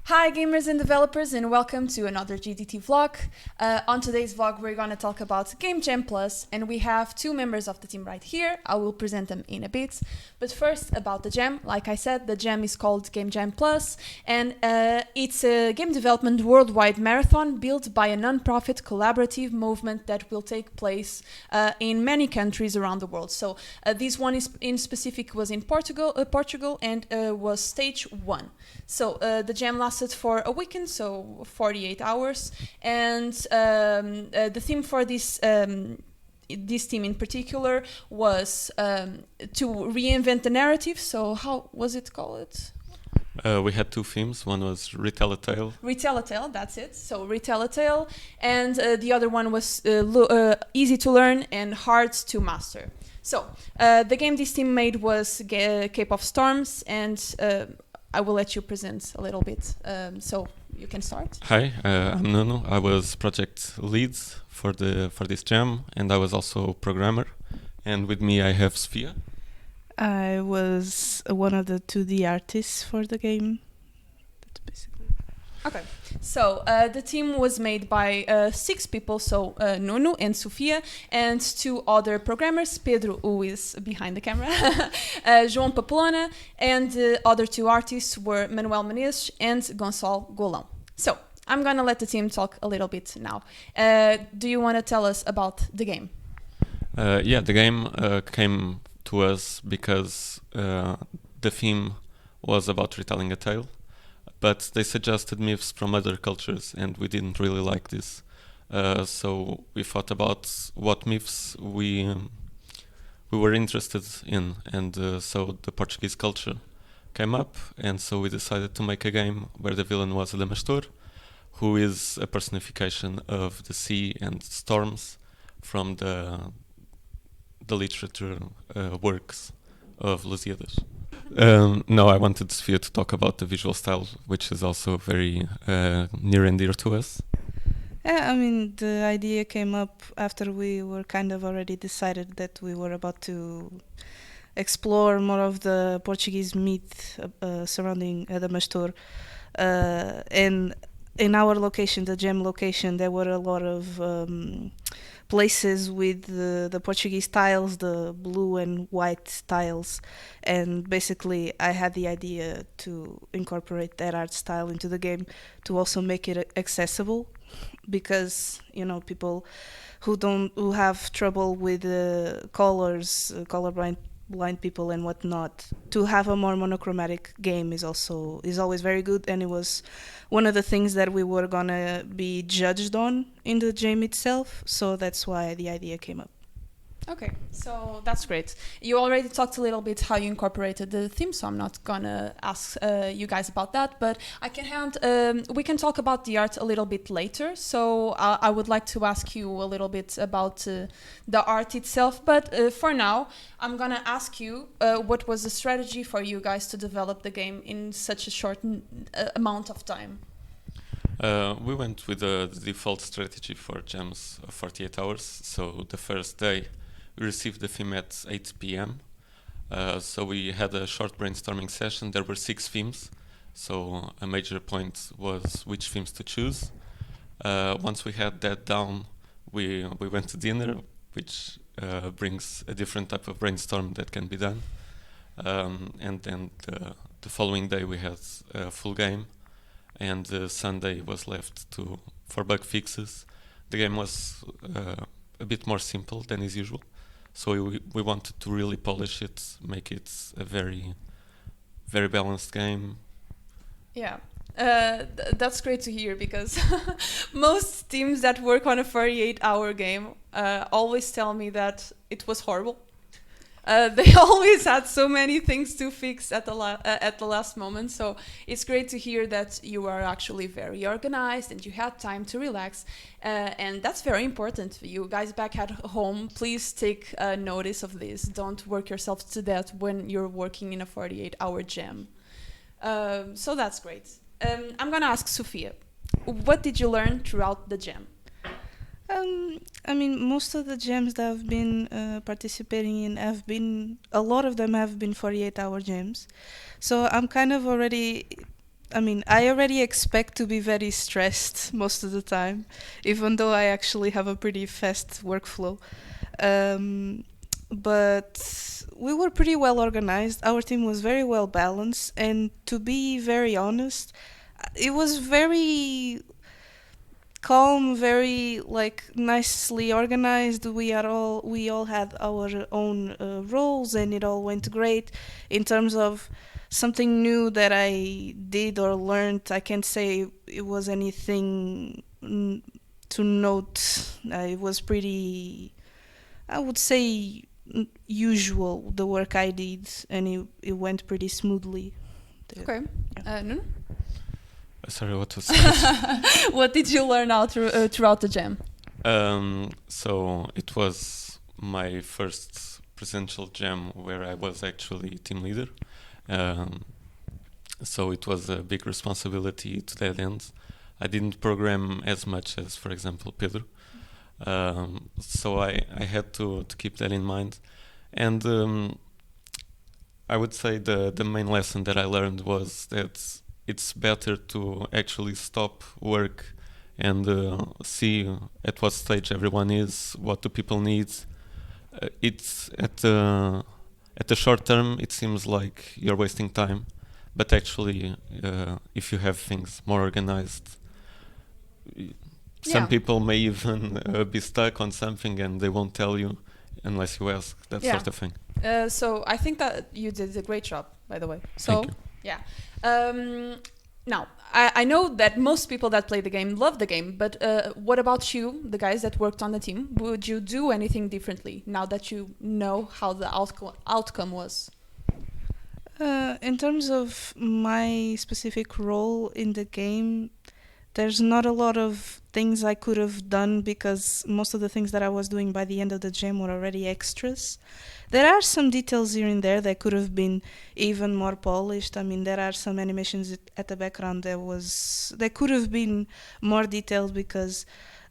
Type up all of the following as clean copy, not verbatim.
Hi gamers and developers, and welcome to another GDT vlog. On today's vlog we're going to talk about Game Jam Plus, and we have two members of the team right here. I will present them in a bit. But first, about the Jam. Like I said, the Jam is called Game Jam Plus, and it's a game development worldwide marathon built by a non-profit collaborative movement that will take place in many countries around the world. So this one is in specific was in Portugal, and was stage 1. So the Jam lasted for a weekend, so 48 hours, and the theme for this team in particular was to reinvent the narrative. So how was it called? We had two themes. One was Retell a Tale. Retell a Tale, that's it. So Retell a Tale, and the other one was easy to learn and hard to master. So the game this team made was Cape of Storms, and I will let you present a little bit, so you can start. Hi, I'm Nuno. I was project lead for this jam, and I was also programmer. And with me I have Sofia. I was one of the 2D artists for the game. That's basically. Okay, so the team was made by 6 people, so Nuno and Sofia, and 2 other programmers, Pedro, who is behind the camera, João Pamplona, and the other 2 artists were Manuel Menezes and Gonçalo Goulão. So, I'm gonna let the team talk a little bit now. Do you want to tell us about the game? Yeah, the game came to us because the theme was about retelling a tale. But they suggested myths from other cultures, and we didn't really like this. So we thought about what myths we were interested in, and so the Portuguese culture came up, and so we decided to make a game where the villain was a Damastor, who is a personification of the sea and storms from the literature works of Lusíadas. No, I wanted Sofia to talk about the visual style, which is also very near and dear to us. Yeah, I mean, the idea came up after we were kind of already decided that we were about to explore more of the Portuguese myth surrounding Adamastor. And in our location, the Gem location, there were a lot of places with the Portuguese tiles, the blue and white tiles, and basically I had the idea to incorporate that art style into the game to also make it accessible, because people who have trouble with colors, colorblind people and whatnot, to have a more monochromatic game is always very good, and it was one of the things that we were gonna be judged on in the game itself, so that's why the idea came up. Okay, so that's great. You already talked a little bit how you incorporated the theme, so I'm not gonna ask you guys about that, but we can talk about the art a little bit later. So I would like to ask you a little bit about the art itself, but for now, I'm gonna ask you what was the strategy for you guys to develop the game in such a short amount of time? We went with the default strategy for jams of 48 hours. So the first day we received the theme at 8 p.m. So we had a short brainstorming session. There were 6 themes, so a major point was which themes to choose. Once we had that down, we went to dinner, which brings a different type of brainstorm that can be done. And then the following day we had a full game, and Sunday was left for bug fixes. The game was a bit more simple than is usual, so we wanted to really polish it, make it a very, very balanced game. Yeah, that's great to hear, because most teams that work on a 48-hour game always tell me that it was horrible. They always had so many things to fix at the last moment, so it's great to hear that you are actually very organized and you had time to relax, and that's very important. You guys back at home, please take notice of this. Don't work yourselves to death when you're working in a 48-hour jam. So that's great. I'm gonna ask Sofia, what did you learn throughout the jam? I mean, most of the jams that I've been participating in a lot of them have been 48-hour jams. So I'm kind of already I mean, I already expect to be very stressed most of the time, even though I actually have a pretty fast workflow. But we were pretty well organized. Our team was very well balanced, and to be very honest, it was very calm, very like nicely organized. We all had our own roles, and it all went great. In terms of something new that I did or learned, I can't say it was anything to note. It was pretty, I would say, usual, the work I did, and it went pretty smoothly. Okay. Nuno? Sorry, what was What did you learn out throughout the jam? So it was my first presential jam where I was actually team leader. So it was a big responsibility to that end. I didn't program as much as, for example, Pedro. So I had to keep that in mind. And I would say the main lesson that I learned was that it's better to actually stop work and see at what stage everyone is, what do people need. It's at the short term, it seems like you're wasting time, but actually, if you have things more organized, some people may even be stuck on something and they won't tell you unless you ask, that sort of thing. So I think that you did a great job, by the way. So, Thank you. yeah. Now, I know that most people that play the game love the game, but what about you, the guys that worked on the team? Would you do anything differently now that you know how the outcome was? In terms of my specific role in the game, there's not a lot of things I could have done because most of the things that I was doing by the end of the jam were already extras. There are some details here and there that could have been even more polished. I mean, there are some animations at the background that could have been more detailed because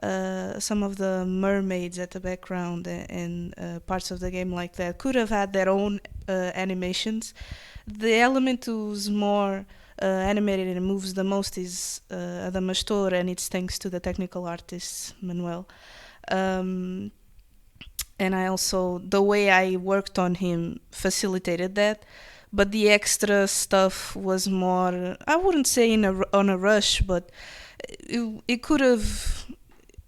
some of the mermaids at the background and parts of the game like that could have had their own animations. The element who's more animated and moves the most is Adamastor, and it's thanks to the technical artist Manuel. And I also, the way I worked on him facilitated that, but the extra stuff was more, I wouldn't say on a rush, but it could have,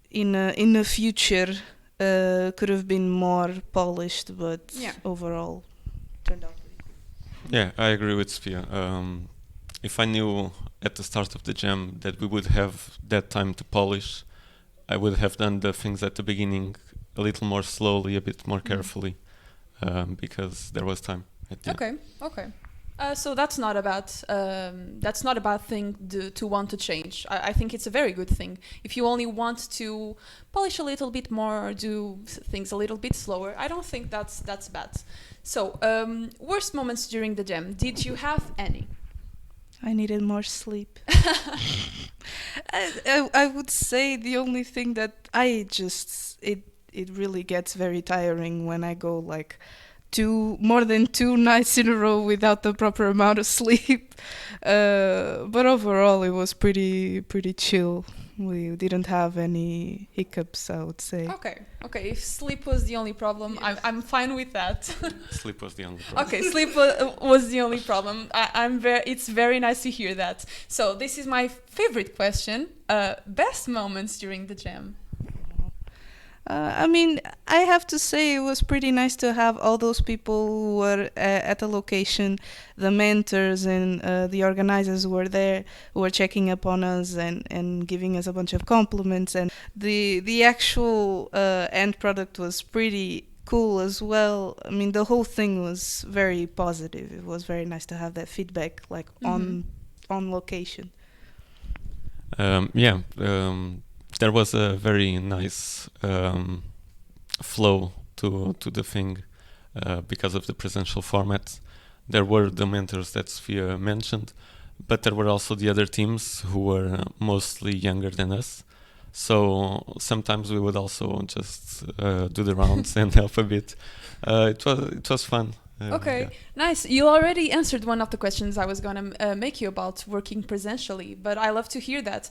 in the future, could have been more polished, but overall turned out pretty cool. Yeah, I agree with Sofia. If I knew at the start of the jam that we would have that time to polish, I would have done the things at the beginning a little more slowly, a bit more carefully, because there was time. Okay. So that's not a bad thing to want to change. I think it's a very good thing. If you only want to polish a little bit more, or do things a little bit slower, I don't think that's bad. So worst moments during the jam, did you have any? I needed more sleep. I would say the only thing that it really gets very tiring when I go like more than 2 nights in a row without the proper amount of sleep. But overall, it was pretty chill. We didn't have any hiccups, I would say. Okay. If sleep was the only problem, yes. I'm fine with that. Sleep was the only problem. Okay, sleep was the only problem. It's very nice to hear that. So this is my favorite question. Best moments during the jam. I mean, I have to say it was pretty nice to have all those people who were at the location, the mentors and the organizers who were there, who were checking up on us and giving us a bunch of compliments. And the actual end product was pretty cool as well. I mean, the whole thing was very positive. It was very nice to have that feedback, like on location. There was a very nice flow to the thing because of the presential format. There were the mentors that Sofia mentioned, but there were also the other teams who were mostly younger than us. So sometimes we would also just do the rounds and help a bit. It was fun. Okay, Yeah. nice. You already answered one of the questions I was going to make you about working presentially, but I love to hear that.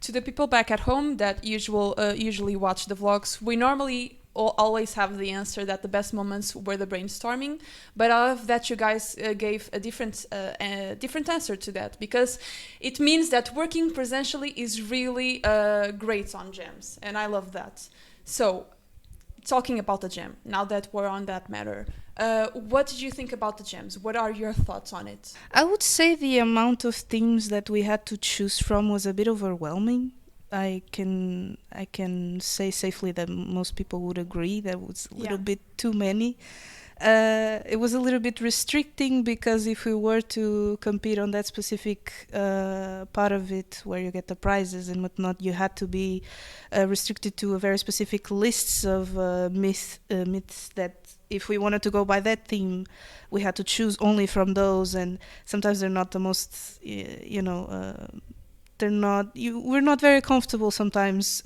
To the people back at home that usually watch the vlogs, we normally always have the answer that the best moments were the brainstorming, but I love that you guys gave a different answer to that, because it means that working presentially is really great on gems, and I love that. So, talking about the gem, now that we're on that matter, what did you think about the gems? What are your thoughts on it? I would say the amount of themes that we had to choose from was a bit overwhelming. I can say safely that most people would agree that was a little bit too many. It was a little bit restricting, because if we were to compete on that specific part of it where you get the prizes and whatnot, you had to be restricted to a very specific lists of myths that, if we wanted to go by that theme, we had to choose only from those, and sometimes they're not the most, we're not very comfortable sometimes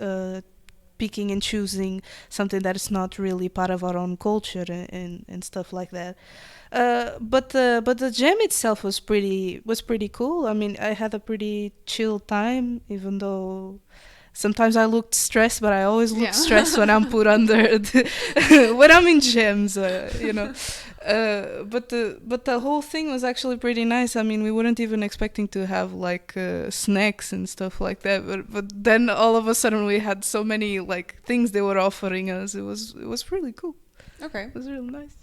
picking and choosing something that is not really part of our own culture and stuff like that. But the gem itself was pretty cool. I mean, I had a pretty chill time, even though sometimes I looked stressed, but I always look stressed when I'm put under when I'm in gems, But the whole thing was actually pretty nice. I mean, we weren't even expecting to have like snacks and stuff like that, but then all of a sudden we had so many like things they were offering us. It was really cool. Okay, it was really nice.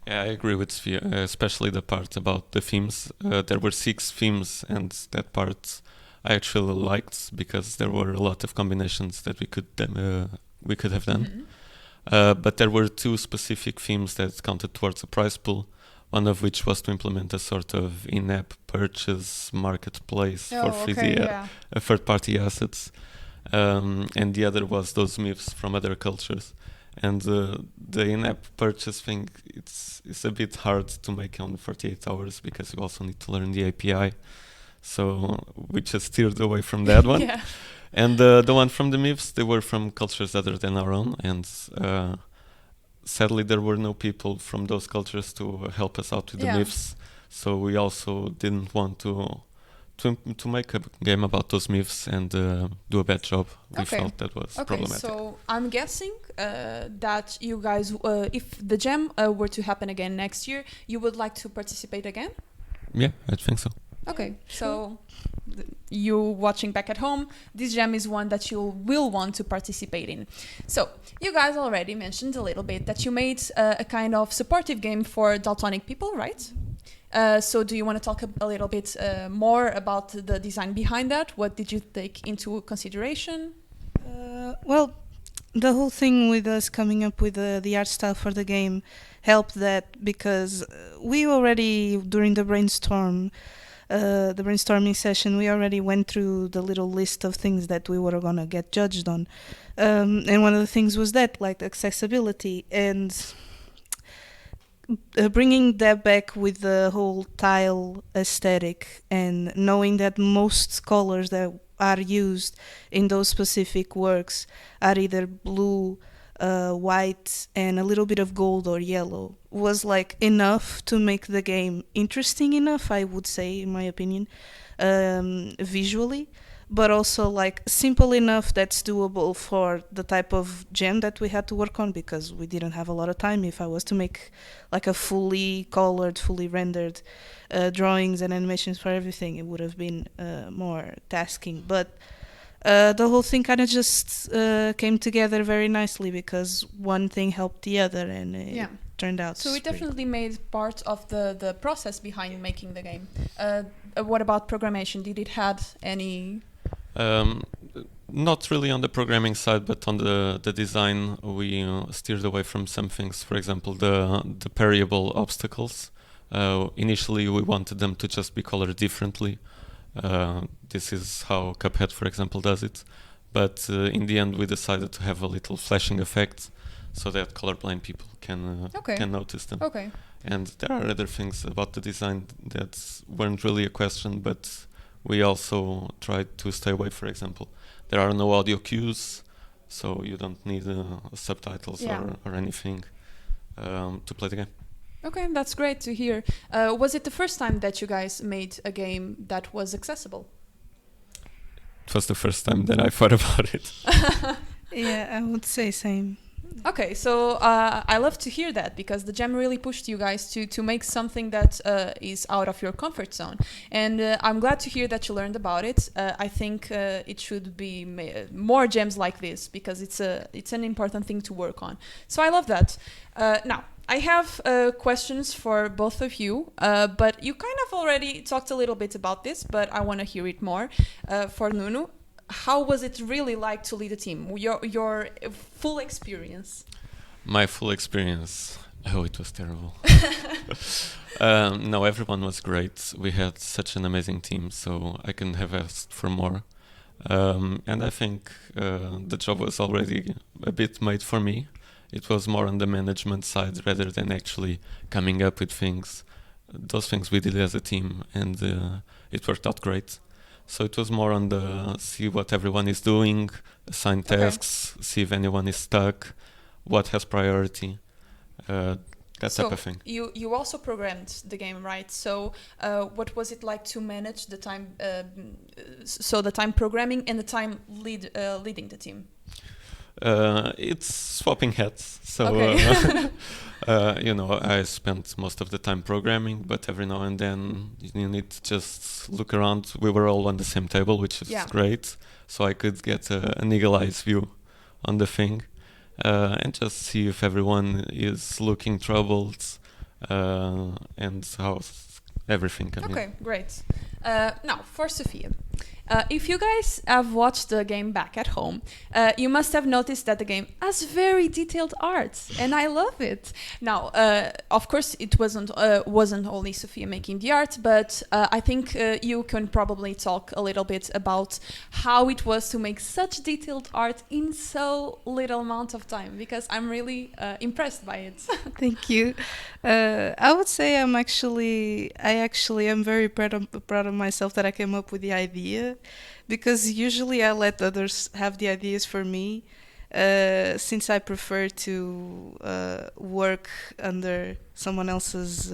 Yeah, I agree with Sofia, especially the part about the themes. There were 6 themes, and that part I actually liked, because there were a lot of combinations that we could have done. Mm-hmm. But there were 2 specific themes that counted towards the prize pool, one of which was to implement a sort of in-app purchase marketplace for free third-party assets, and the other was those myths from other cultures. And the in-app purchase thing, it's a bit hard to make on 48 hours, because you also need to learn the API. So we just steered away from that one. Yeah. And the one from the myths, they were from cultures other than our own, and sadly there were no people from those cultures to help us out with the myths. So we also didn't want to make a game about those myths and do a bad job. We felt that was problematic. So I'm guessing that you guys, if the gem were to happen again next year, you would like to participate again? Yeah, I think so. Okay, so you watching back at home, this gem is one that you will want to participate in. So you guys already mentioned a little bit that you made a kind of supportive game for daltonic people, right? So do you want to talk a little bit more about the design behind that? What did you take into consideration? Well, the whole thing with us coming up with the art style for the game helped that, because we already, during the brainstorming session, we already went through the little list of things that we were going to get judged on. And one of the things was that, like accessibility, and bringing that back with the whole tile aesthetic, and knowing that most colors that are used in those specific works are either blue, white, and a little bit of gold or yellow, was like enough to make the game interesting enough, I would say, in my opinion, visually, but also like simple enough that's doable for the type of gem that we had to work on, because we didn't have a lot of time. If I was to make like a fully colored, fully rendered drawings and animations for everything, it would have been more tasking. But the whole thing kind of just came together very nicely, because one thing helped the other, and it turned out. So it definitely made part of the process behind making the game. What about programmation? Did it had any? Not really on the programming side, but on the design, we steered away from some things. For example, the playable obstacles. Initially, we wanted them to just be colored differently. This is how Cuphead, for example, does it. But in the end, we decided to have a little flashing effect, so that colorblind people can notice them. Okay. And there are other things about the design that weren't really a question, but we also tried to stay away. For example, there are no audio cues, so you don't need subtitles or anything to play the game. Okay, that's great to hear. Was it the first time that you guys made a game that was accessible? It was the first time that I thought about it. Yeah, I would say same. Okay, so I love to hear that because the jam really pushed you guys to make something that is out of your comfort zone, and I'm glad to hear that you learned about it. I think it should be more jams like this because it's an important thing to work on. So I love that. Now I have questions for both of you, but you kind of already talked a little bit about this, but I want to hear it more. For Nuno, how was it really like to lead a team? Your full experience. My full experience. Oh, it was terrible. No, everyone was great. We had such an amazing team, so I couldn't have asked for more. And I think the job was already a bit made for me. It was more on the management side rather than actually coming up with things. Those things we did as a team, and it worked out great. So it was more on the see what everyone is doing, assign tasks, see if anyone is stuck, what has priority, that type of thing. You also programmed the game, right? So what was it like to manage the time, so the time programming and the time leading the team? It's swapping hats. So, okay. I spent most of the time programming, but every now and then you need to just look around. We were all on the same table, which is great. So I could get an eagle-eyed view on the thing and just see if everyone is looking troubled and how everything can be. Okay, great. Now, for Sofia. If you guys have watched the game back at home, you must have noticed that the game has very detailed art, and I love it. Now, of course, it wasn't only Sofia making the art, but I think you can probably talk a little bit about how it was to make such detailed art in so little amount of time, because I'm really impressed by it. Thank you. I would say I actually am very proud of myself that I came up with the idea, because usually I let others have the ideas for me, since I prefer to work under someone else's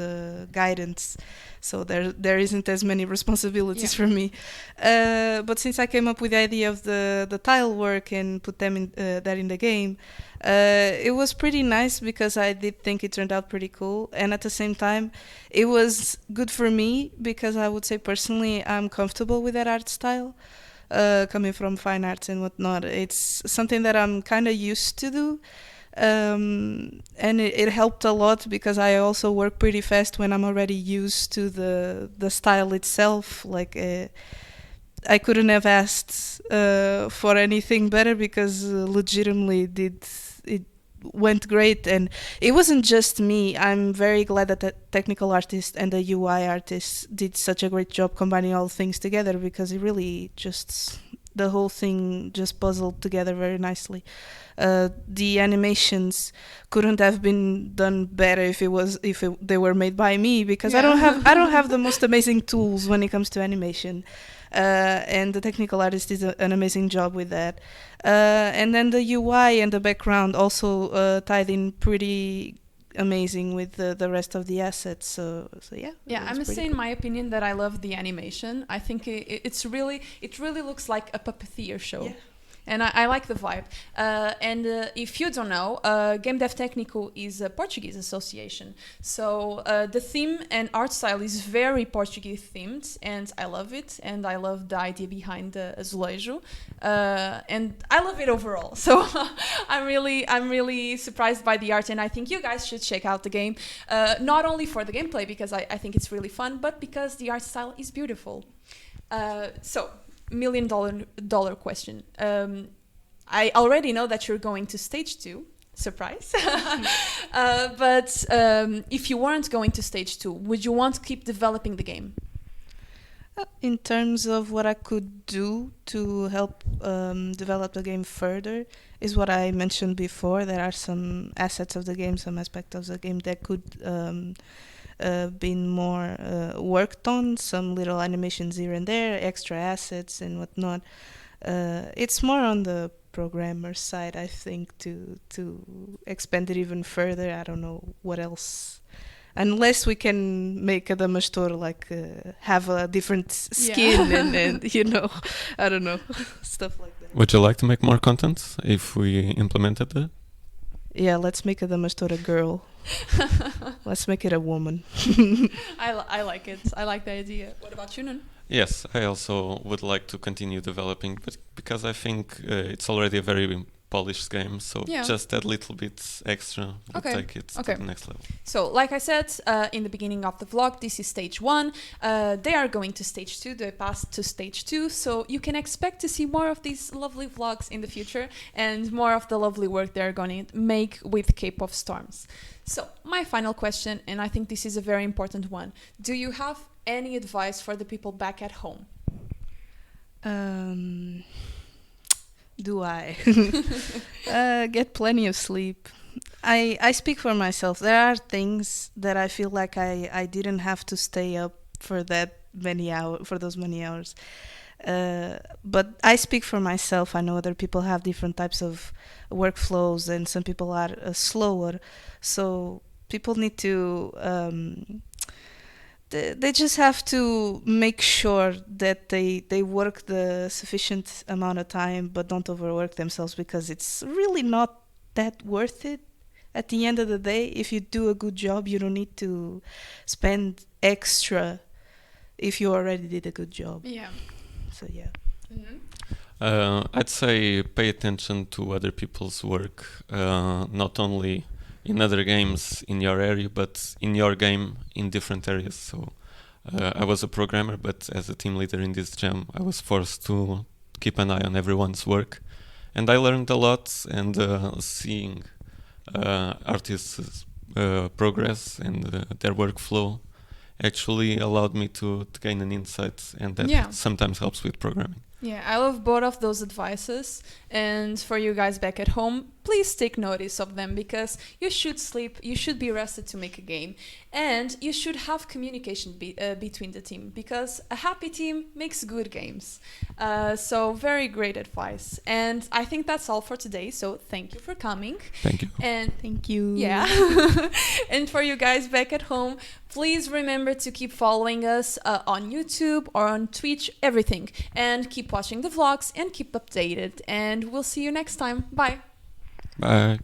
guidance, so there isn't as many responsibilities for me. But since I came up with the idea of the tile work and put them in that in the game, it was pretty nice because I did think it turned out pretty cool, and at the same time it was good for me because I would say personally I'm comfortable with that art style. Coming from fine arts and whatnot, it's something that I'm kind of used to do, and it helped a lot because I also work pretty fast when I'm already used to the style itself. Like I couldn't have asked for anything better because legitimately it went great, and it wasn't just me. I'm very glad that the technical artist and the UI artist did such a great job combining all things together, because it really just, the whole thing just puzzled together very nicely. The animations couldn't have been done better if they were made by me, because I don't have the most amazing tools when it comes to animation. And the technical artist did an amazing job with that. And then the UI and the background also tied in pretty amazing with the rest of the assets. So yeah. Yeah, I must say, in my opinion, that I love the animation. I think it really looks like a puppeteer show. Yeah. And I like the vibe. And if you don't know, GameDev Técnico is a Portuguese association. So the theme and art style is very Portuguese themed, and I love it. And I love the idea behind the azulejo. And I love it overall. So I'm really surprised by the art, and I think you guys should check out the game. Not only for the gameplay, because I think it's really fun, but because the art style is beautiful. So, $1 million question. I already know that you're going to stage 2. Surprise. But if you weren't going to stage 2, would you want to keep developing the game? In terms of what I could do to help develop the game further, is what I mentioned before. There are some assets of the game, some aspects of the game that could been more worked on, some little animations here and there, extra assets and whatnot. It's more on the programmer side, I think, to expand it even further. I don't know what else unless we can make a Damastor like have a different skin and you know, I don't know, stuff like that. Would you like to make more content if we implemented that? Yeah, let's make a Damastor a girl. Let's make it a woman. I like it. I like the idea. What about you, Nuno? Yes, I also would like to continue developing, but because I think it's already a very polished game, so just that little bit extra would take it to the next level. So, like I said in the beginning of the vlog, this is stage 1. They are going to stage 2. They passed to stage 2, so you can expect to see more of these lovely vlogs in the future and more of the lovely work they're going to make with Cape of Storms. So, my final question, and I think this is a very important one. Do you have any advice for the people back at home? Do I? Get plenty of sleep. I speak for myself. There are things that I feel like I didn't have to stay up for that many hours, for those many hours. But I speak for myself. I know other people have different types of workflows, and some people are slower. So people need to. They just have to make sure that they work the sufficient amount of time, but don't overwork themselves, because it's really not that worth it. At the end of the day, if you do a good job, you don't need to spend extra if you already did a good job. Yeah. So yeah. Mm-hmm. I'd say pay attention to other people's work, not only in other games in your area, but in your game in different areas. So I was a programmer, but as a team leader in this jam, I was forced to keep an eye on everyone's work. And I learned a lot, and seeing artists' progress and their workflow actually allowed me to gain an insight, and that sometimes helps with programming. Yeah, I love both of those advices, and for you guys back at home, please take notice of them, because you should sleep, you should be rested to make a game, and you should have communication between the team, because a happy team makes good games. So very great advice, and I think that's all for today, so thank you for coming. Thank you. And thank you. Yeah. And for you guys back at home, please remember to keep following us on YouTube or on Twitch, everything, and keep watching the vlogs and keep updated, and we'll see you next time. Bye. Bye.